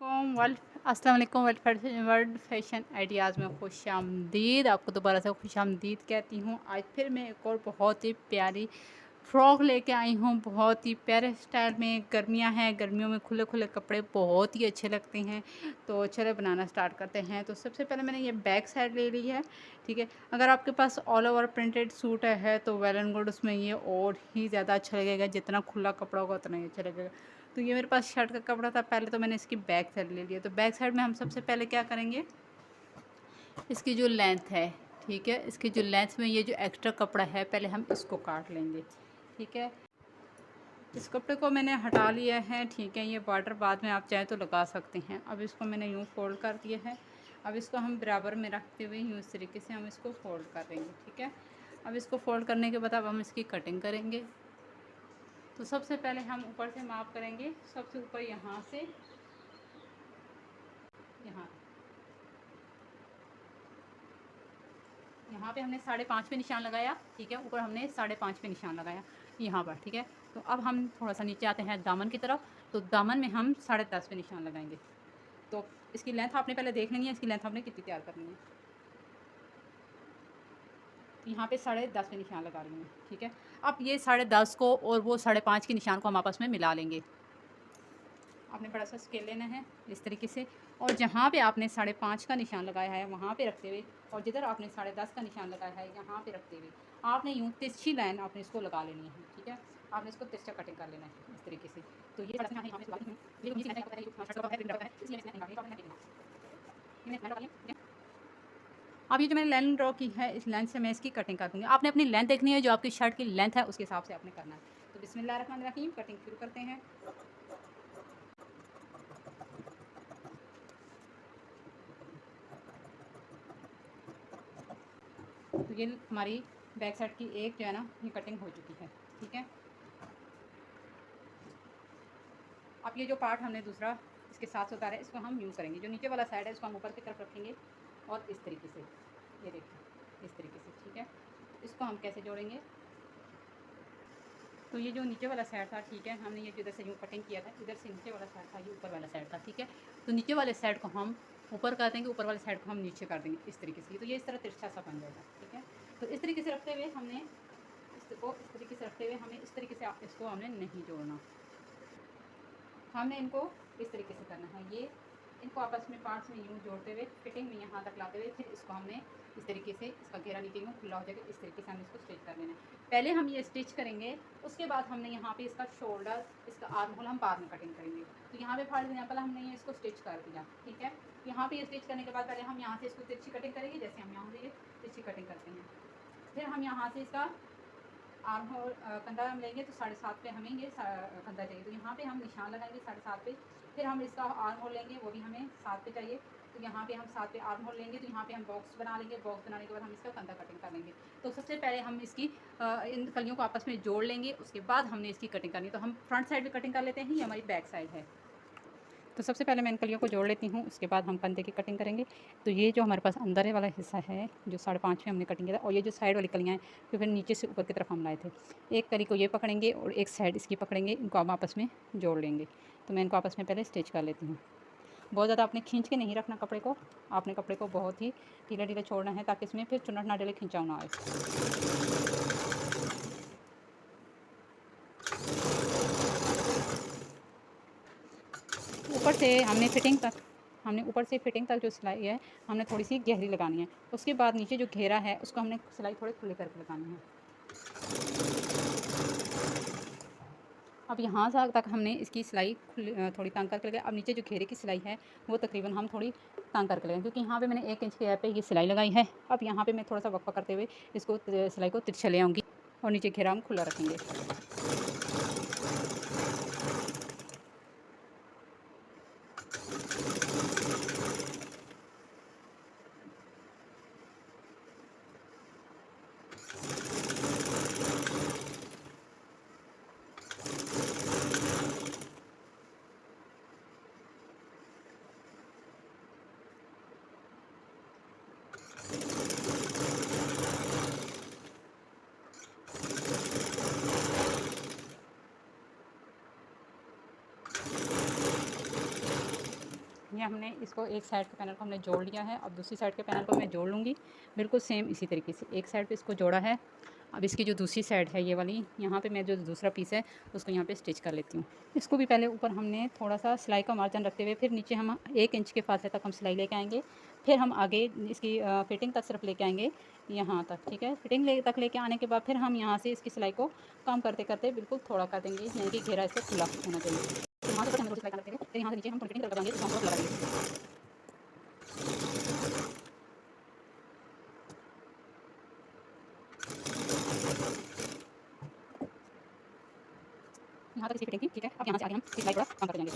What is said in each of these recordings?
अस्सलाम वालेकुम world fashion ideas में खुशामदीद। आपको दोबारा से खुशामदीद कहती हूँ। आज फिर मैं एक और बहुत ही प्यारी फ़्रॉक लेके आई हूँ। बहुत ही प्यारे स्टाइल में। गर्मियाँ हैं, गर्मियों में खुले खुले कपड़े बहुत ही अच्छे लगते हैं। तो चलो बनाना स्टार्ट करते हैं। तो सबसे पहले मैंने ये बैक साइड ले ली है, ठीक है। अगर आपके पास ऑल ओवर प्रिंटेड सूट है तो वेल एंड गुड, उसमें ये और ही ज़्यादा अच्छा लगेगा। जितना खुला कपड़ा होगा उतना ही अच्छा लगेगा। तो ये मेरे पास शर्ट का कपड़ा था, पहले तो मैंने इसकी बैक साइड ले लिया। तो बैक साइड में हम सबसे पहले क्या करेंगे, इसकी जो लेंथ है, ठीक है, इसकी जो लेंथ में ये जो एक्स्ट्रा कपड़ा है पहले हम इसको काट लेंगे, ठीक है। इस कपड़े को मैंने हटा लिया है, ठीक है। ये बॉर्डर बाद में आप चाहें तो लगा सकते हैं। अब इसको मैंने यूँ फोल्ड कर दिया है। अब इसको हम बराबर में रखते हुए यूँ इस तरीके से हम इसको फोल्ड कर देंगे, ठीक है। अब इसको फोल्ड करने के बाद अब हम इसकी कटिंग करेंगे। तो सबसे पहले हम ऊपर से माप करेंगे, सबसे ऊपर यहाँ से यहाँ यहाँ पे हमने 5.5 पे निशान लगाया, ठीक है। ऊपर हमने 5.5 पे निशान लगाया यहाँ पर, ठीक है। तो अब हम थोड़ा सा नीचे आते हैं दामन की तरफ। तो दामन में हम 10.5 पे निशान लगाएंगे। तो इसकी लेंथ आपने पहले देख लेनी है, इसकी लेंथ आपने कितनी तैयार करनी है। यहाँ पे 10.5 पे निशान लगा रही हूँ, ठीक है। अब ये 10.5 को और वो 5.5 के निशान को हम आपस में मिला लेंगे। आपने बड़ा सा स्केल लेना है इस तरीके से, और जहाँ पे आपने 5.5 का निशान लगाया है वहाँ पे रखते हुए, और जिधर आपने 10.5 का निशान लगाया है यहाँ पे रखते हुए आपने यूँ तिरछी लाइन आपने इसको लगा लेनी है, ठीक है। आपने इसको तिरछा कटिंग कर लेना है इस तरीके से। तो ये अब ये जो मैंने लाइन ड्रॉ की है, इस लाइन से मैं इसकी कटिंग कर दूँगी। आपने अपनी लेंथ देखनी है, जो आपकी शर्ट की लेंथ है उसके हिसाब से आपने करना है। तो बिस्मिल्लाहिर्रहमानिर्रहीम, कटिंग शुरू करते हैं। तो ये हमारी बैक साइड की एक जो है ना ये कटिंग हो चुकी है, ठीक है। अब ये जो पार्ट हमने दूसरा इसके साथ उतारा है, इसको हम यूँ करेंगे। जो नीचे वाला साइड है इसको हम ऊपर की तरफ रखेंगे और इस तरीके से, ये देखिए इस तरीके से, ठीक है। इसको हम कैसे जोड़ेंगे, तो ये जो नीचे वाला साइड था, ठीक है, हमने ये जिधर से यूँ कटिंग किया था, इधर से नीचे वाला साइड था, ये ऊपर वाला साइड था, ठीक है। तो नीचे वाले साइड को हम ऊपर कर देंगे, ऊपर वाले साइड को हम नीचे कर देंगे इस तरीके से। तो ये इस तरह तिरछा सा बन जाएगा, ठीक है। तो इस तरीके से रखते हुए हमने इसको इस तरीके से रखते हुए हमें इस तरीके से इसको हमने नहीं जोड़ना, हमने इनको इस तरीके से करना है। ये इनको आपस में पार्ट्स में यूँ जोड़ते हुए फिटिंग में यहाँ तक लाते हुए फिर इसको हमने इस तरीके से, इसका घेरा नीचे यूँ खुला हो जाएगा, इस तरीके से हमें इसको स्टिच कर लेना है। पहले हम ये स्टिच करेंगे, उसके बाद हमने यहाँ पे इसका शोल्डर, इसका आर्म होल हम बाद में कटिंग करेंगे। तो यहाँ पे फॉर एग्जाम्पल हमने ये इसको स्टिच कर दिया, ठीक है। यहाँ पे ये स्टिच करने के बाद पहले हम यहाँ से इसको तिरछी कटिंग करेंगे, जैसे हम यहाँ से ये तिरछी कटिंग करते हैं। फिर हम यहाँ से इसका आर्म होल कंधा हम लेंगे तो 7.5 पे हमें ये कंधा चाहिए, तो यहाँ पे हम निशान लगाएंगे 7.5 पे। फिर हम इसका आर्म होल लेंगे, वो भी हमें 7 पे चाहिए, तो यहाँ पे हम 7 पे आर्म होल लेंगे। तो यहाँ पे हम बॉक्स बना लेंगे, बॉक्स बनाने के बाद हम इसका कंधा कटिंग कर लेंगे। तो सबसे पहले हम इसकी इन कलियों को आपस में जोड़ लेंगे, उसके बाद हमने इसकी कटिंग करनी है। तो हम फ्रंट साइड भी कटिंग कर लेते हैं, ये हमारी बैक साइड है। तो सबसे पहले मैं इन कलियों को जोड़ लेती हूँ, उसके बाद हम कंधे की कटिंग करेंगे। तो ये जो हमारे पास अंदर वाला हिस्सा है, जो 5.5 में हमने कटिंग किया था, और ये जो साइड वाली कलियाँ हैं तो फिर नीचे से ऊपर की तरफ हम लाए थे। एक कली को ये पकड़ेंगे और एक साइड इसकी पकड़ेंगे, इनको हम आपस में जोड़ लेंगे। तो मैं इनको आपस में पहले स्टिच कर लेती हूँ। बहुत ज़्यादा आपने खींच के नहीं रखना कपड़े को, आपने कपड़े को बहुत ही ढीला ढीला छोड़ना है, ताकि इसमें फिर चुन्नट ना डले, खिंचाव ना आए। ऊपर से हमने ऊपर से फिटिंग तक जो सिलाई है हमने थोड़ी सी गहरी लगानी है। उसके बाद नीचे जो घेरा है उसको हमने सिलाई थोड़े खुले करके लगानी है। अब यहाँ से तक हमने इसकी सिलाई थोड़ी तंग करके लगाई। अब नीचे जो घेरे की सिलाई है वो तकरीबन हम थोड़ी तंग करके लगाएं, क्योंकि यहाँ पे मैंने 1 इंच के गैप पे ये सिलाई लगाई है। अब यहाँ पे मैं थोड़ा सा वक्फा करते हुए इसको सिलाई को तिरछा ले आऊँगी और नीचे घेरा हम खुला रखेंगे। ये हमने इसको एक साइड के पैनल को हमने जोड़ लिया है। अब दूसरी साइड के पैनल को मैं जोड़ लूँगी बिल्कुल सेम इसी तरीके से। एक साइड पे इसको जोड़ा है। अब इसकी जो दूसरी साइड है ये वाली, यहाँ पे मैं जो दूसरा पीस है उसको यहाँ पे स्टिच कर लेती हूँ। इसको भी पहले ऊपर हमने थोड़ा सा सिलाई का मार्जिन रखते हुए फिर नीचे हम 1 इंच के फासले तक हम सिलाई लेके आएंगे। फिर हम आगे इसकी फिटिंग तक सिर्फ लेके आएंगे यहाँ तक, ठीक है। फिटिंग तक लेके आने के बाद फिर हम यहाँ से इसकी सिलाई को कम करते करते बिल्कुल थोड़ा कर देंगे, यानी कि घेरा इससे खुला होना चाहिए। तो यहाँ से हम सिलाई कर देंगे, फिर यहाँ से नीचे हम फिटिंग लगाएंगे तो हम लगा देंगे। यहाँ तक इसकी फिटिंग थी, ठीक है। अब यहाँ से आगे हम सिलाई थोड़ा कम कर देंगे।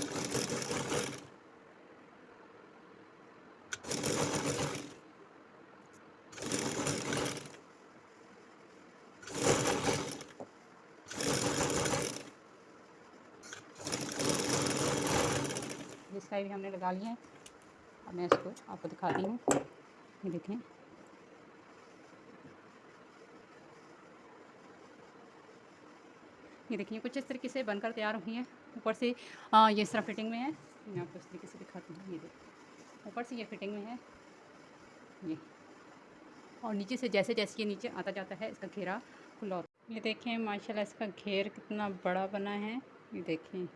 ये सिलाई भी हमने लगा ली है। अब मैं इसको आपको दिखाती हूँ, ये देखें। ये देखिए कुछ इस तरीके से बनकर तैयार हुई है। ऊपर से ये इस तरह फिटिंग में है। मैं आपको इस तरीके से दिखाती हूँ। ये देखिए ऊपर से ये फिटिंग में है ये, और नीचे से जैसे जैसे ये नीचे आता जाता है इसका घेरा खुला होता है। ये देखें माशाल्लाह इसका घेर कितना बड़ा बना है। ये देखें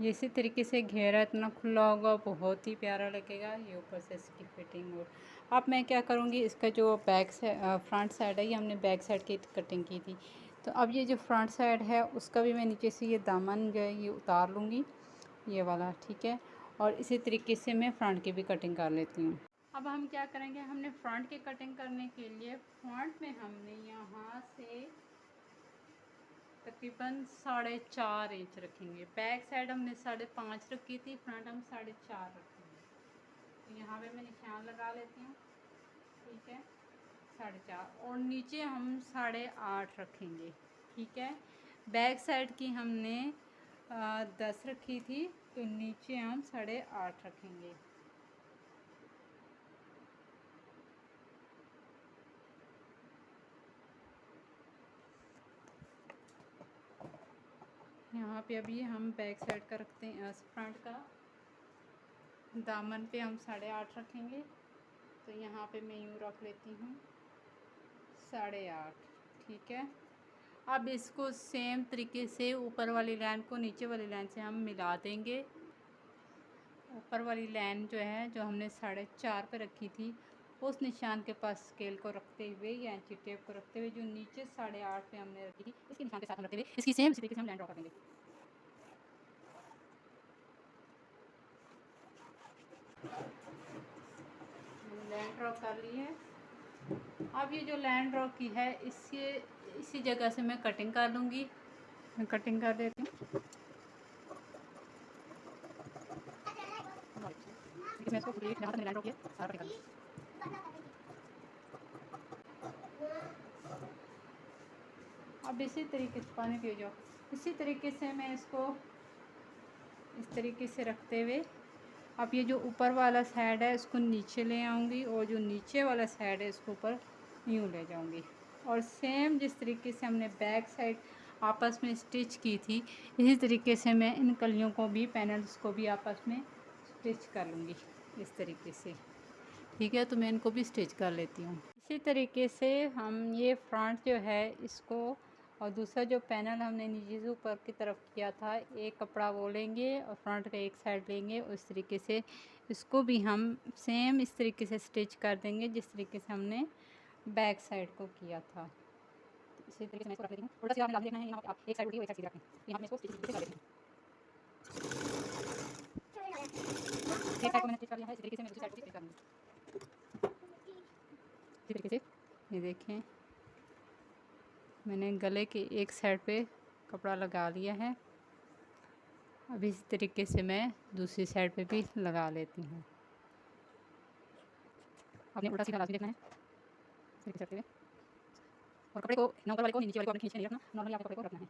ये इसी तरीके से घेरा इतना खुला होगा, बहुत ही प्यारा लगेगा। ये ऊपर से इसकी फिटिंग। और अब मैं क्या करूँगी, इसका जो बैक से फ्रंट साइड है ये हमने बैक साइड की कटिंग की थी, तो अब ये जो फ्रंट साइड है उसका भी मैं नीचे से ये दामन जो है ये उतार लूँगी, ये वाला, ठीक है। और इसी तरीके से मैं फ्रंट की भी कटिंग कर लेती हूँ। अब हम क्या करेंगे, हमने फ्रंट की कटिंग करने के लिए फ्रंट में हमने यहाँ से तकरीबन 4.5 इंच रखेंगे। बैक साइड हमने 5.5 रखी थी, फ्रंट हम 4.5 रखेंगे। तो यहाँ पे मैं निशान लगा लेती हूँ, ठीक है, 4.5। और नीचे हम 8.5 रखेंगे, ठीक है। बैक साइड की हमने 10 रखी थी, तो नीचे हम 8.5 रखेंगे। यहाँ पे अभी हम बैक साइड का रखते हैं, फ्रंट का दामन पे हम 8.5 रखेंगे। तो यहाँ पे मैं यूँ रख लेती हूँ 8.5, ठीक है। अब इसको सेम तरीके से ऊपर वाली लाइन को नीचे वाली लाइन से हम मिला देंगे। ऊपर वाली लाइन जो है जो हमने 4.5 पे रखी थी, उस निशान के पास स्केल को रखते हुए या इंची टेप को रखते हुए जो नीचे 8.5 पे हमने रखी थी, इसके निशान के साथ हम रखते हुए इसकी सेम तरीके से हम लाइन ड्रॉ कर देंगे। लाइन ड्रॉ कर ली है। अब ये जो लाइन ड्रॉ की है इसके इसी जगह से मैं कटिंग कर लूँगी। मैं कटिंग कर देती हूँ। मैं इसको पूरी यहाँ तक लाइन ड्रॉ किया सारा कटिंग कर लूँगी। अब इसी तरीके से पानी पियो जाओ। इसी तरीके से मैं इसको इस तरीके से रखते हुए अब ये जो ऊपर वाला साइड है इसको नीचे ले आऊँगी, और जो नीचे वाला साइड है इसको ऊपर यूँ ले जाऊँगी। और सेम जिस तरीके से हमने बैक साइड आपस में स्टिच की थी, इसी तरीके से मैं इन कलियों को भी, पैनल्स को भी आपस में स्टिच कर लूँगी इस तरीके से, ठीक है। तो मैं इनको भी स्टिच कर लेती हूँ। इसी तरीके से हम ये फ्रंट जो है इसको, और दूसरा जो पैनल हमने नीचे से ऊपर की तरफ किया था, एक कपड़ा वो लेंगे और फ्रंट का एक साइड लेंगे, उस तरीके से इसको भी हम सेम इस तरीके से स्टिच कर देंगे जिस तरीके से हमने बैक साइड को किया था। इसी तरीके से मैं इसको रख देती हूँ। उल्टा सीधा आपने देखना है, यहाँ आप एक साइड उल्टी और एक साइड सीधी रखें। यहाँ मैं इसको स्टिच कर देती हूँ। एक साइड को मैंने स्टिच कर लिया है, इस तरीके से मैं दूसरी साइड को भी स्टिच कर लूँगी। इसी तरीके से ये देखें मैंने गले के एक साइड पे कपड़ा लगा लिया है। अब इस तरीके से मैं दूसरी साइड पे भी लगा लेती हूँ। आपने उल्टा सीधा लाजमी देखना है, इस तरीके से रखते हुए, और कपड़े को ना ऊपर वाले को नीचे वाले को आपने खींच के नहीं रखना, नॉर्मली आपको कपड़े को रखना है।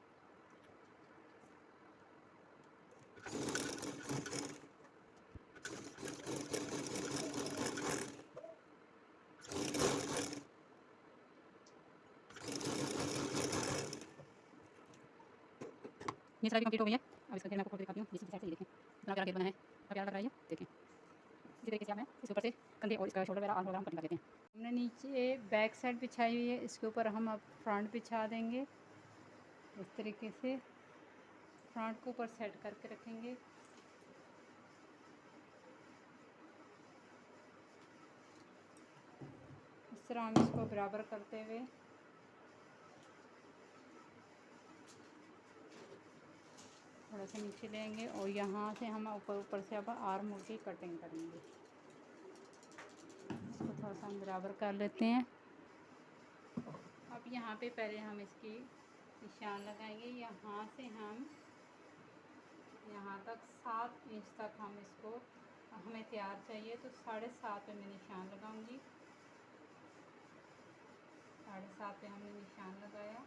ये सारी कंप्लीट हो गई है। अब इसका घेर मैं आपको खोल के दिखाती हूँ। इसी साइड से ये देखें कितना प्यारा घेर बना है, कितना प्यारा लग रहा है ये, देखें। इसी तरीके से हमें इसके ऊपर से कंधे और इसका शोल्डर वगैरह आर्म वगैरह हम कटिंग कर देते हैं। हमने नीचे बैक साइड बिछाई हुई है, इसके ऊपर हम अब फ्रंट बिछा देंगे। इस तरीके से फ्रंट को ऊपर सेट करके रखेंगे। इस तरह हम इसको बराबर करते हुए थोड़ा सा नीचे लेंगे और यहाँ से हम ऊपर से अब आर्म होल की कटिंग करेंगे। इसको थोड़ा सा हम बराबर कर लेते हैं। अब यहाँ पे पहले हम इसकी निशान लगाएंगे। यहाँ से हम यहाँ तक 7 इंच तक हम इसको हमें तैयार चाहिए, तो 7.5 पे मैं निशान लगाऊंगी। 7.5 पे हमने निशान लगाया।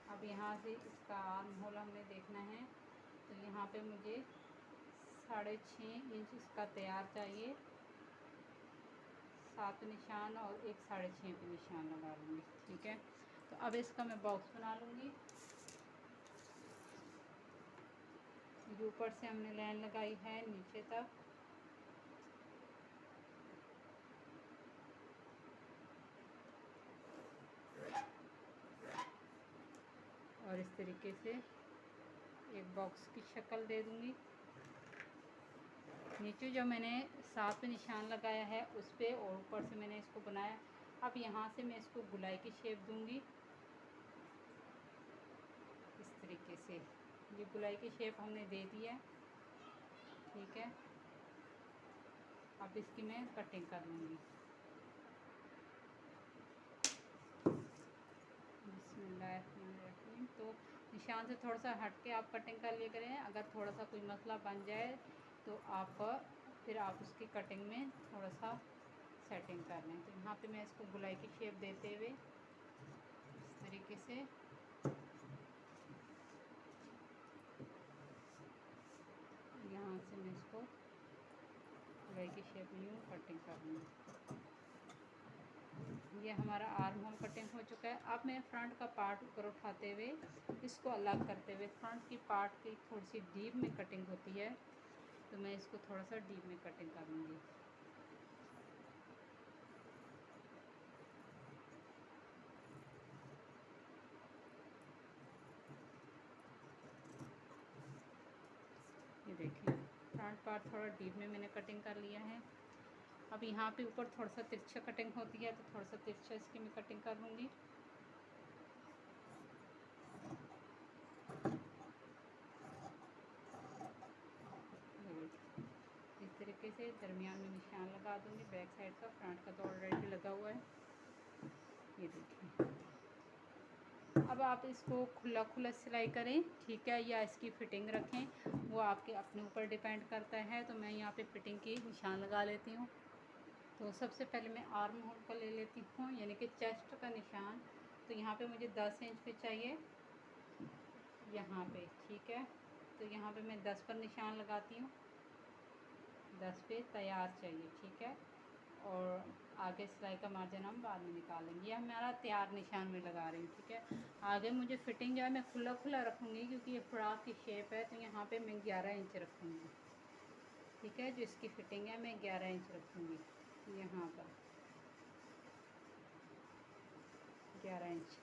अब यहाँ से इसका आर्म होल हमें देखना है, तो यहाँ पे मुझे 6.5 इंच इसका तैयार चाहिए। 7 निशान और एक 6.5 पे निशान लगा लूँगी। ठीक है, तो अब इसका मैं बॉक्स बना लूँगी। ऊपर से हमने लाइन लगाई है नीचे तक, और इस तरीके से एक बॉक्स की शक्ल दे दूँगी। नीचे जो मैंने 7 पे निशान लगाया है उस पे और ऊपर से मैंने इसको बनाया। अब यहाँ से मैं इसको गुलाई की शेप दूँगी। इस तरीके से ये गुलाई की शेप हमने दे दी है। ठीक है, अब इसकी मैं कटिंग कर लूँगी। बिस्मिल्लाहिर्रहमानिर्रहीम। तो निशान से थोड़ा सा हट के आप कटिंग कर लिया करें। अगर थोड़ा सा कोई मसला बन जाए तो फिर आप उसकी कटिंग में थोड़ा सा सेटिंग कर लें। तो यहाँ पे मैं इसको गुलाई की शेप देते हुए इस तरीके से यहाँ से मैं इसको गुलाई की शेप में यूँ कटिंग कर लूँगी। ये हमारा आर्म होल कटिंग हो चुका है। अब मैं फ्रंट का पार्ट ऊपर उठाते हुए इसको अलग करते हुए फ्रंट की पार्ट की थोड़ी सी डीप में कटिंग होती है, तो मैं इसको थोड़ा सा डीप में कटिंग कर लूँगी। ये देखिए फ्रंट पार्ट थोड़ा डीप में मैंने कटिंग कर लिया है। अब यहाँ पे ऊपर थोड़ा सा तिरछा कटिंग होती है, तो थोड़ा सा तिरछा इसकी मैं कटिंग कर लूँगी। इस तरीके से दरमियान में निशान लगा दूँगी। बैक साइड का, फ्रंट का तो ऑलरेडी लगा हुआ है। ये देखिए, अब आप इसको खुला खुला सिलाई करें, ठीक है, या इसकी फ़िटिंग रखें, वो आपके अपने ऊपर डिपेंड करता है। तो मैं यहाँ पे फ़िटिंग की निशान लगा लेती हूँ। तो सबसे पहले मैं आर्म होल का ले लेती हूँ, यानी कि चेस्ट का निशान। तो यहाँ पे मुझे 10 इंच पे चाहिए यहाँ पे। ठीक है, तो यहाँ पे मैं 10 पर निशान लगाती हूँ। 10 पे तैयार चाहिए। ठीक है, और आगे सिलाई का मार्जिन हम बाद में निकालेंगे। ये हमारा तैयार निशान में लगा रही हूँ। ठीक है, आगे मुझे फ़िटिंग जो है मैं खुला खुला रखूँगी, क्योंकि ये फ्रॉक की शेप है। तो यहाँ पे मैं 11 इंच रखूँगी। ठीक है, जो इसकी फ़िटिंग है मैं 11 इंच रखूँगी यहाँ पर, 11 इंच।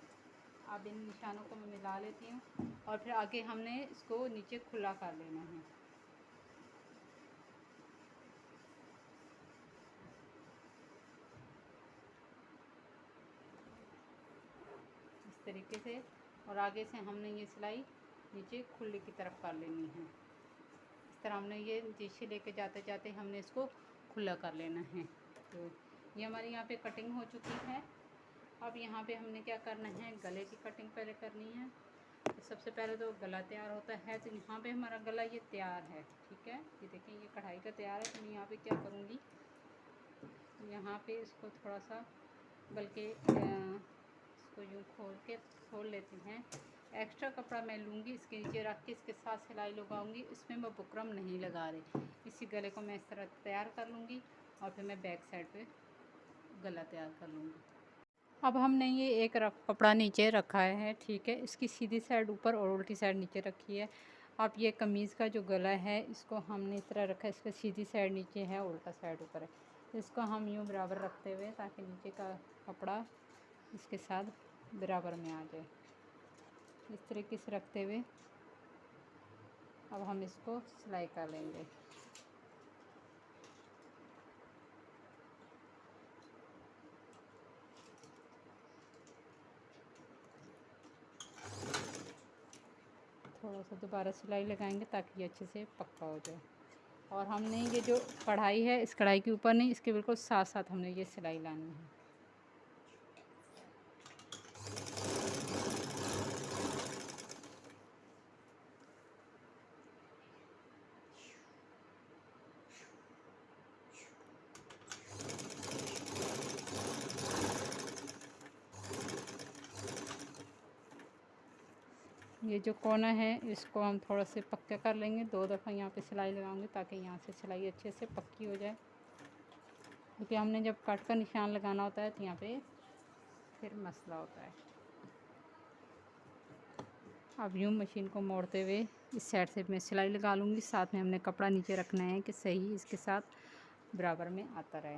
अब इन निशानों को मैं मिला लेती हूँ और फिर आगे हमने इसको नीचे खुला कर लेना है। इस तरीके से, और आगे से हमने ये सिलाई नीचे खुले की तरफ कर लेनी है। इस तरह हमने ये नीचे लेके जाते जाते हमने इसको खुला कर लेना है। तो ये हमारी यहाँ पे कटिंग हो चुकी है। अब यहाँ पे हमने क्या करना है, गले की कटिंग पहले करनी है। तो सबसे पहले तो गला तैयार होता है। तो यहाँ पे हमारा गला ये तैयार है। ठीक है, ये देखें ये कढ़ाई का तैयार है। तो मैं यहाँ पे क्या करूँगी, यहाँ पे इसको थोड़ा सा बल्कि इसको यूँ खोल लेती हैं। एक्स्ट्रा कपड़ा मैं लूँगी, इसके नीचे रख के इसके साथ सिलाई लगाऊंगी। इसमें मैं बुकरम नहीं लगा रही। इसी गले को मैं इस तरह तैयार कर लूँगी और फिर मैं बैक साइड पे गला तैयार कर लूँगी। अब हमने ये एक कपड़ा नीचे रखा है। ठीक है, इसकी सीधी साइड ऊपर और उल्टी साइड नीचे रखी है। अब ये कमीज़ का जो गला है इसको हमने इस तरह रखा है, इसका सीधी साइड नीचे है, उल्टा साइड ऊपर है। इसको हम यूँ बराबर रखते हुए ताकि नीचे का कपड़ा इसके साथ बराबर में आ जाए, इस तरीके से रखते हुए अब हम इसको सिलाई कर लेंगे। थोड़ा सा दोबारा सिलाई लगाएंगे ताकि ये अच्छे से पक्का हो जाए। और हमने ये जो कढ़ाई है इस कढ़ाई के ऊपर नहीं, इसके बिल्कुल साथ साथ हमने ये सिलाई लानी है। ये जो कोना है इसको हम थोड़ा से पक्का कर लेंगे, 2 दफ़ा यहाँ पे सिलाई लगाऊंगे ताकि यहाँ से सिलाई अच्छे से पक्की हो जाए, क्योंकि हमने जब कट का निशान लगाना होता है तो यहाँ पे फिर मसला होता है। अब यूँ मशीन को मोड़ते हुए इस साइड से मैं सिलाई लगा लूँगी, साथ में हमने कपड़ा नीचे रखना है कि सही इसके साथ बराबर में आता रहे।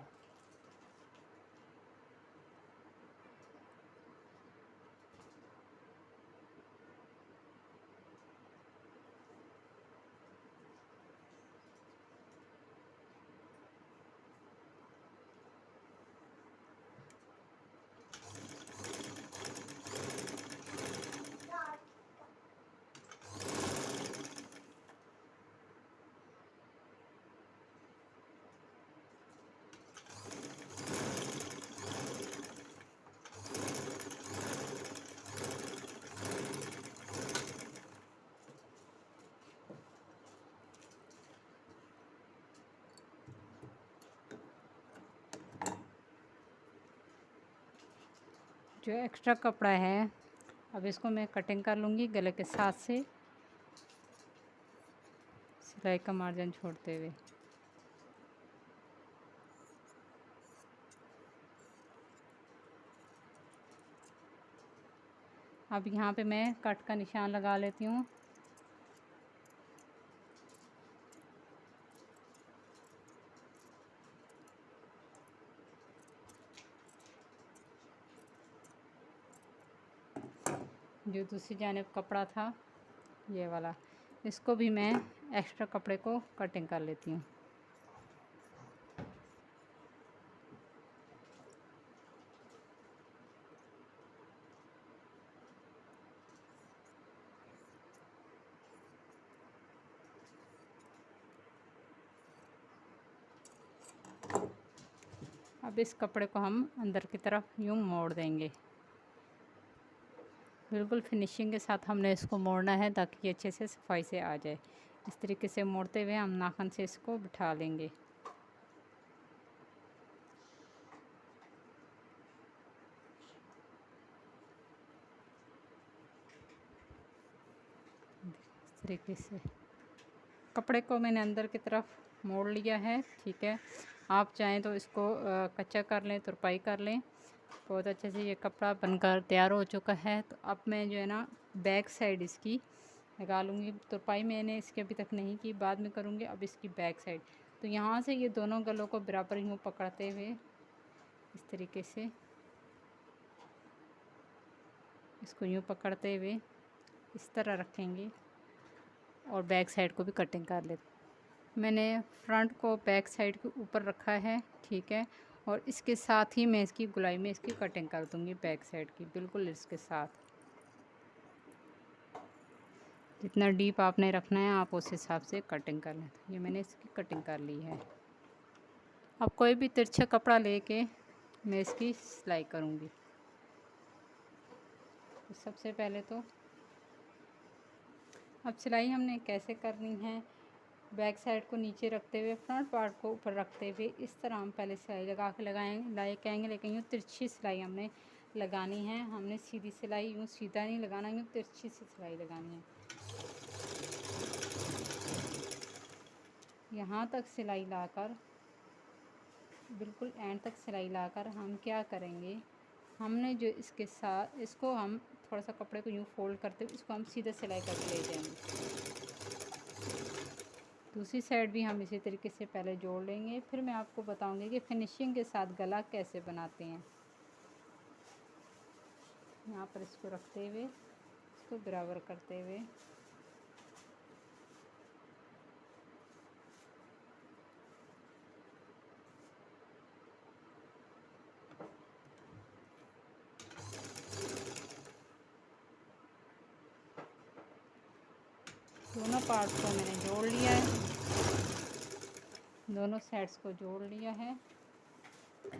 जो एक्स्ट्रा कपड़ा है अब इसको मैं कटिंग कर लूँगी गले के साथ से, सिलाई का मार्जिन छोड़ते हुए। अब यहाँ पे मैं कट का निशान लगा लेती हूँ। जो दूसरी जानिब कपड़ा था ये वाला, इसको भी मैं एक्स्ट्रा कपड़े को कटिंग कर लेती हूँ। अब इस कपड़े को हम अंदर की तरफ यूँ मोड़ देंगे, बिल्कुल फिनिशिंग के साथ हमने इसको मोड़ना है ताकि ये अच्छे से सफाई से आ जाए। इस तरीके से मोड़ते हुए हम नाखून से इसको बिठा लेंगे। इस तरीके से कपड़े को मैंने अंदर की तरफ मोड़ लिया है, ठीक है। आप चाहें तो इसको कच्चा कर लें, तुरपाई कर लें। बहुत अच्छे से ये कपड़ा बनकर तैयार हो चुका है। तो अब मैं जो है ना बैक साइड इसकी लगा लूँगी। तुरपाई मैंने इसकी अभी तक नहीं की, बाद में करूँगी। अब इसकी बैक साइड तो यहाँ से ये दोनों गलों को बराबर यूँ पकड़ते हुए इस तरीके से इसको यूँ पकड़ते हुए इस तरह रखेंगे और बैक साइड को भी कटिंग कर लेते। मैंने फ्रंट को बैक साइड के ऊपर रखा है, ठीक है। और इसके साथ ही मैं इसकी गुलाई में इसकी कटिंग कर दूँगी बैक साइड की, बिल्कुल इसके साथ। जितना डीप आपने रखना है आप उस हिसाब से कटिंग कर लें। ये मैंने इसकी कटिंग कर ली है। अब कोई भी तिरछा कपड़ा लेके मैं इसकी सिलाई करूँगी। तो सबसे पहले तो अब सिलाई हमने कैसे करनी है, बैक साइड को नीचे रखते हुए फ्रंट पार्ट को ऊपर रखते हुए इस तरह हम पहले सिलाई लगा के लगाएंगे, लेकिन यूँ तिरछी सिलाई हमने लगानी है। हमने सीधी सिलाई यूँ सीधा नहीं लगाना, यूँ तिरछी सी सिलाई लगानी है। यहाँ तक सिलाई लाकर, बिल्कुल एंड तक सिलाई लाकर हम क्या करेंगे, हमने जो इसके साथ इसको हम थोड़ा सा कपड़े को यूँ फोल्ड करते हुए इसको हम सीधे सिलाई करके ले जाएंगे। दूसरी साइड भी हम इसी तरीके से पहले जोड़ लेंगे, फिर मैं आपको बताऊंगी कि फिनिशिंग के साथ गला कैसे बनाते हैं। यहाँ पर इसको रखते हुए इसको बराबर करते हुए दोनों पार्ट को मैंने जोड़ लिया है, दोनों साइड्स को जोड़ लिया है।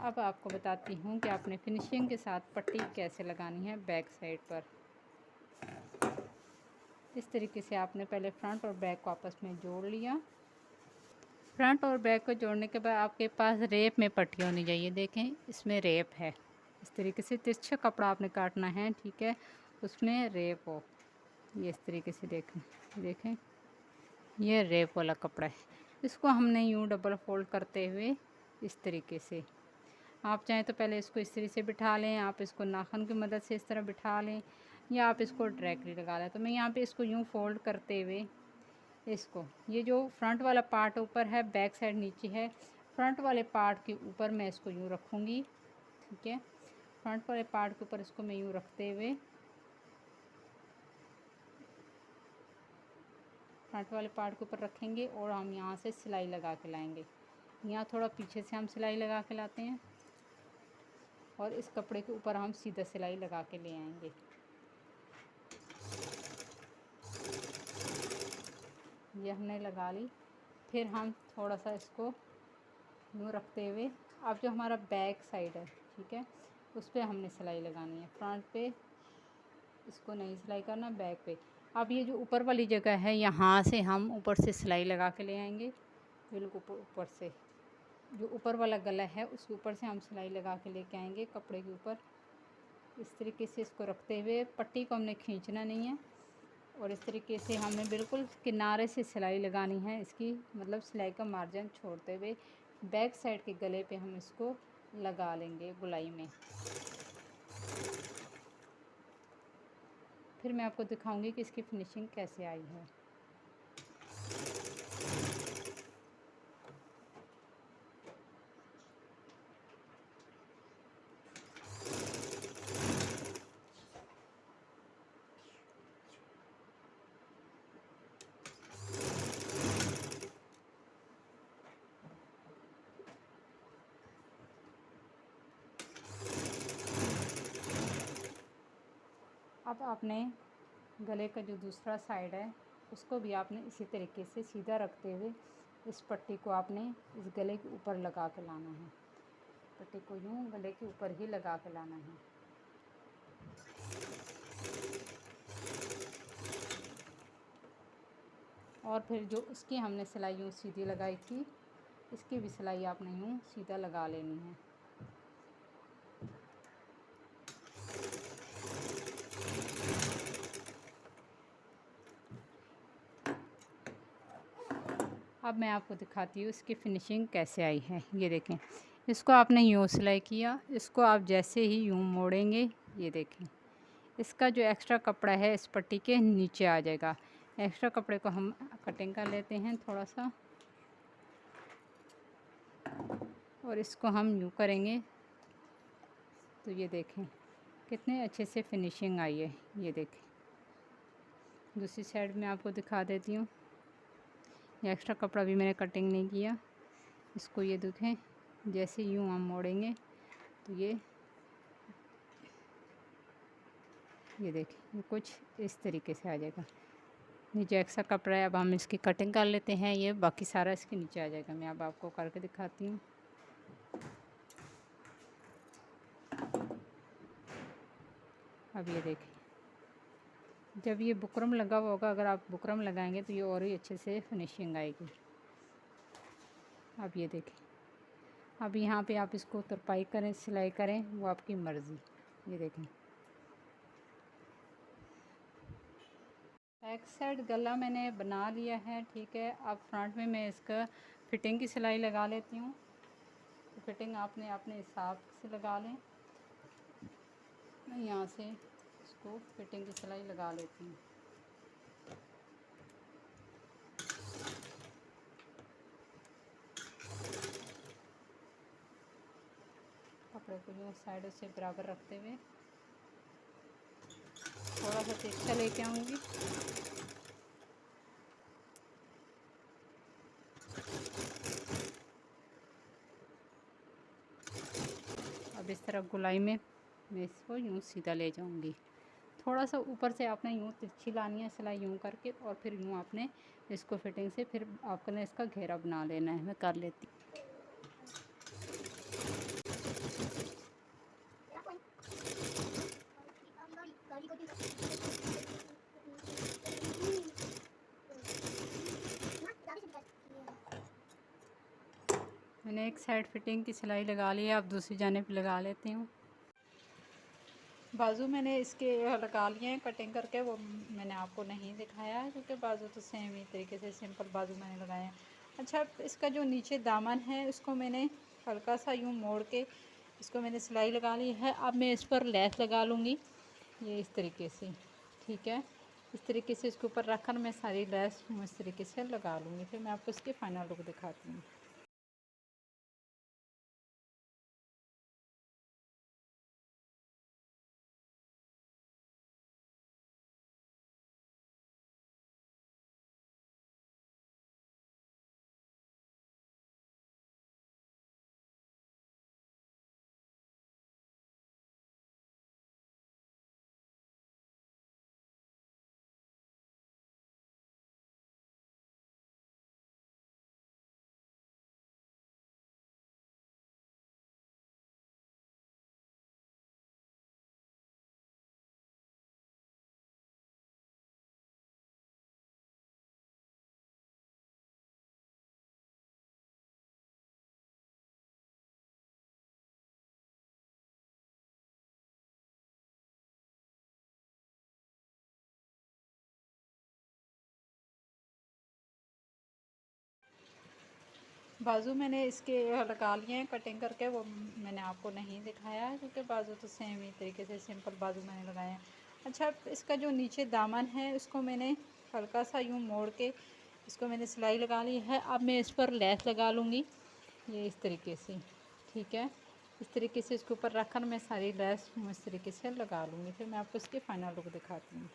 अब आपको बताती हूँ कि आपने फिनिशिंग के साथ पट्टी कैसे लगानी है बैक साइड पर। इस तरीके से आपने पहले फ्रंट और बैक को आपस में जोड़ लिया। फ्रंट और बैक को जोड़ने के बाद आपके पास रेप में पट्टी होनी चाहिए। देखें इसमें रेप है, इस तरीके से तिरछा कपड़ा आपने काटना है, ठीक है, उसमें रेप हो। ये इस तरीके से देखें ये रेप वाला कपड़ा है। इसको हमने यूँ डबल फोल्ड करते हुए इस तरीके से, आप चाहें तो पहले इसको इस तरीके से बिठा लें, आप इसको नाखून की मदद से इस तरह बिठा लें, या आप इसको डायरेक्टली लगा लें। तो मैं यहाँ पे इसको यूँ फोल्ड करते हुए इसको, ये जो फ्रंट वाला पार्ट ऊपर है, बैक साइड नीचे है, फ्रंट वाले पार्ट के ऊपर मैं इसको यूँ रखूँगी, ठीक है। फ्रंट वाले पार्ट के ऊपर इसको मैं यूँ रखते हुए फ्रंट वाले पार्ट के ऊपर रखेंगे और हम यहाँ से सिलाई लगा के लाएंगे। यहाँ थोड़ा पीछे से हम सिलाई लगा के लाते हैं और इस कपड़े के ऊपर हम सीधा सिलाई लगा के ले आएंगे। ये हमने लगा ली। फिर हम थोड़ा सा इसको यूँ रखते हुए, अब जो हमारा बैक साइड है, ठीक है, उस पर हमने सिलाई लगानी है। फ्रंट पे इसको नहीं सिलाई करना, बैक पे। अब ये जो ऊपर वाली जगह है, यहाँ से हम ऊपर से सिलाई लगा के ले आएंगे। बिल्कुल ऊपर से जो ऊपर वाला गला है उसके ऊपर से हम सिलाई लगा के लेके आएंगे कपड़े के ऊपर। इस तरीके से इसको रखते हुए पट्टी को हमने खींचना नहीं है और इस तरीके से हमें बिल्कुल किनारे से सिलाई लगानी है इसकी, मतलब सिलाई का मार्जिन छोड़ते हुए बैक साइड के गले पे हम इसको लगा लेंगे गुलाई में। फिर मैं आपको दिखाऊंगी कि इसकी फिनिशिंग कैसे आई है। अब आपने गले का जो दूसरा साइड है उसको भी आपने इसी तरीके से सीधा रखते हुए इस पट्टी को आपने इस गले के ऊपर लगा के लाना है। पट्टी को यूँ गले के ऊपर ही लगा के लाना है। और फिर जो उसकी हमने सिलाई यूँ सीधी लगाई थी, इसकी भी सिलाई आपने यूँ सीधा लगा लेनी है। अब मैं आपको दिखाती हूँ इसकी फिनिशिंग कैसे आई है। ये देखें, इसको आपने यूँ सिलाई किया, इसको आप जैसे ही यूँ मोड़ेंगे, ये देखें इसका जो एक्स्ट्रा कपड़ा है इस पट्टी के नीचे आ जाएगा। एक्स्ट्रा कपड़े को हम कटिंग कर लेते हैं थोड़ा सा और इसको हम यूँ करेंगे तो ये देखें कितने अच्छे से फिनिशिंग आई है। ये देखें, दूसरी साइड में आपको दिखा देती हूँ। ये एक्स्ट्रा कपड़ा भी मैंने कटिंग नहीं किया। इसको ये देखें, जैसे यूँ हम मोड़ेंगे तो ये देखें ये कुछ इस तरीके से आ जाएगा। नीचे एक्स्ट्रा कपड़ा है, अब हम इसकी कटिंग कर लेते हैं। ये बाकी सारा इसके नीचे आ जाएगा। मैं अब आपको करके दिखाती हूँ। अब ये देखें, जब ये बुकरम लगा हुआ होगा, अगर आप बुकरम लगाएंगे तो ये और ही अच्छे से फिनिशिंग आएगी। अब ये देखें, अब यहाँ पे आप इसको तुरपाई करें सिलाई करें वो आपकी मर्ज़ी। ये देखें बैक साइड गला मैंने बना लिया है, ठीक है। अब फ्रंट में मैं इसका फिटिंग की सिलाई लगा लेती हूँ। तो फिटिंग आपने अपने हिसाब से लगा लें। मैं यहाँ से इसको फिटिंग की सिलाई लगा लेती हूँ। साइडों को जो साइडों से बराबर रखते हुए थोड़ा सा तिरछा लेके आऊँगी। अब इस तरह गोलाई में मैं इसको यूँ सीधा ले जाऊँगी। थोड़ा सा ऊपर से आपने यूँ तिरछी लानी है सिलाई यूँ करके, और फिर यूँ आपने इसको फिटिंग से फिर आपने इसका घेरा बना लेना है। मैं कर लेती मैंने एक साइड फिटिंग की सिलाई लगा ली है, अब दूसरी जानिब लगा लेती हूँ। बाजू मैंने इसके लगा लिए हैं कटिंग करके, वो मैंने आपको नहीं दिखाया है क्योंकि बाजू तो सेम ही तरीके से सिंपल बाजू मैंने लगाए हैं। अच्छा, इसका जो नीचे दामन है उसको मैंने हल्का सा यूँ मोड़ के इसको मैंने सिलाई लगा ली है। अब मैं इस पर लेस लगा लूँगी, ये इस तरीके से, ठीक है। इस तरीके से इसके ऊपर रख कर मैं सारी लेस इस तरीके से लगा लूँगी, फिर मैं आपको इसकी फ़ाइनल लुक दिखाती हूँ। बाजू मैंने इसके लगा लिए हैं कटिंग करके, वो मैंने आपको नहीं दिखाया है क्योंकि बाजू तो सेम ही तरीके से सिंपल बाजू मैंने लगाए हैं। अच्छा, इसका जो नीचे दामन है उसको मैंने हल्का सा यूँ मोड़ के इसको मैंने सिलाई लगा ली है। अब मैं इस पर लेस लगा लूँगी, ये इस तरीके से, ठीक है। इस तरीके से इसके ऊपर रख कर मैं सारी लेस इस तरीके से लगा लूँगी, फिर मैं आपको इसकी फ़ाइनल लुक दिखाती हूँ।